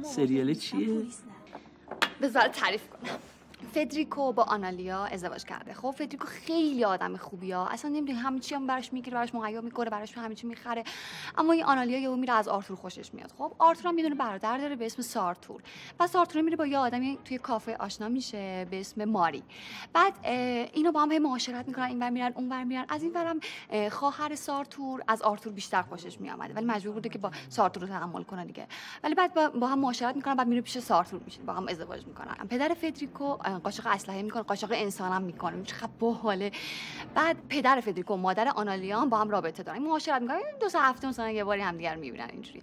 سریال چیه؟ بذار تعریف کنم. فدریکو با آنالیا ازدواج کرده. خب فدریکو خیلی آدم خوبیه، اصلا نمیدونی همه چی هم براش میگیره، براش مهیا میکنه، براش همه چی میخره. اما این آنالیا یهو میره از آرتور خوشش میاد. خب آرتور هم میدونه برادر داره به اسم سارتور. پس آرتور میره با یه آدمی توی کافه آشنا میشه به اسم ماری. بعد اینا با هم معاشرت میکنن، اینور میرن اونور میرن. از این ورم خواهر سارتور از آرتور بیشتر خوشش میامده، ولی مجبور بوده که با سارتور رو تحمل کنه دیگه. ولی بعد با هم معاشرت میکنن، بعد میره پیش سارتور میشه، با هم ازدواج میکنن. پدر فدریکو قاچاق اسلحه میکنه، قاچاق انسانم میکنه، چقدر باحاله. بعد پدر فدریکو و مادر آنالیا با هم رابطه دارن، معاشرت میکنن، 2 هفته مثلا یه باری همدیگر میبینن اینجوری.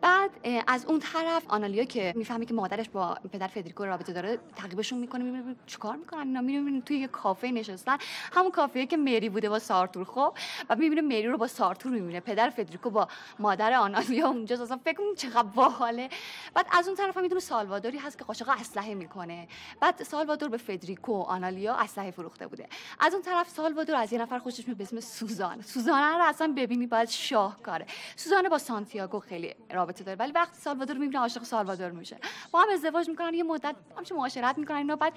بعد از اون طرف آنالیا که میفهمه که مادرش با پدر فدریکو رابطه داره، تعقیبشون میکنه، میبینه چیکار میکنن اینا، میبینه توی یه کافه نشستن، همون کافه‌ای که مری بوده با سارتور. خب و میبینه مری رو با سارتور میبینه، پدر فدریکو با مادر آنالیا اونجاست، اصلا فکر کنم چقدر باحاله. بعد از اون طرف هم میدونه سالوادوری هست که قاچاق اسلحه میکنه. بعد سالوادور به فدریکو و آنالیا اسلحه فروخته بوده. از اون طرف سالوادور از یه نفر خوشش میاد به اسم سوزان. سوزانه رو اصلا ببینی باید شاهکاره. سوزانه با سانتیاگو خیلی رابطه داره، ولی وقتی سالوادور رو میبینه عاشق سالوادور میشه. با هم ازدواج میکنن، یه مدت همش معاشرت میکنن اینا. بعد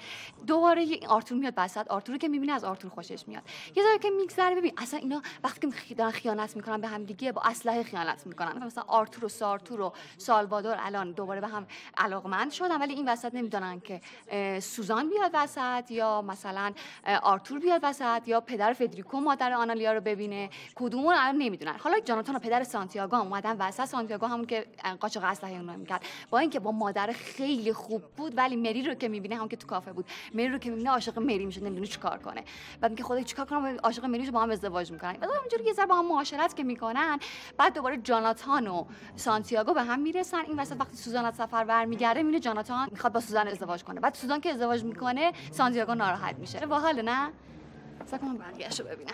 دوباره آرتور میاد وسط. آرتور که میبینه از آرتور خوشش میاد. یه ذره که میگذره ببین اصلا اینا وقتی که دارن خیانت میکنن به هم دیگه با اسلحه خیانت میکنن. مثلا آرتور و سارتور و سالوادور الان دوباره به هم علاقمند شدن، ولی این وسط نمیدونن که سوزان بیاد وسط یا مثلا آرتور بیاد وسط یا پدر فدریکو مادر آنالیا رو ببینه، کدومو الان نمیدونن. حالا جاناتان و پدر سانتیاگو اومدن وسط. سانتیاگو همون که قاچاق اسلحه اون میکرد، با اینکه با مادر خیلی خوب بود، ولی مری رو که میبینه، هم که تو کافه بود، مری رو که میبینه عاشق مری میشه، نمیدونه چیکار کنه. بعد میگه خدای چیکار کنم، عاشق مری میشه، با هم ازدواج میکنن. بعد همینجوری یه ذره با هم معاشرت که میکنن، بعد دوباره جاناتان و سانتیاگو به هم میرسن. این وسط وقتی سوزان از سفر برمیگرده میبینه جاناتان میخواد با سوزان ازدواج کنه. بعد سوزان که ازدواج میکنه سانتیاگو ناراحت میشه. باحال نه؟ سعی کنم بقیه‌شو ببینم.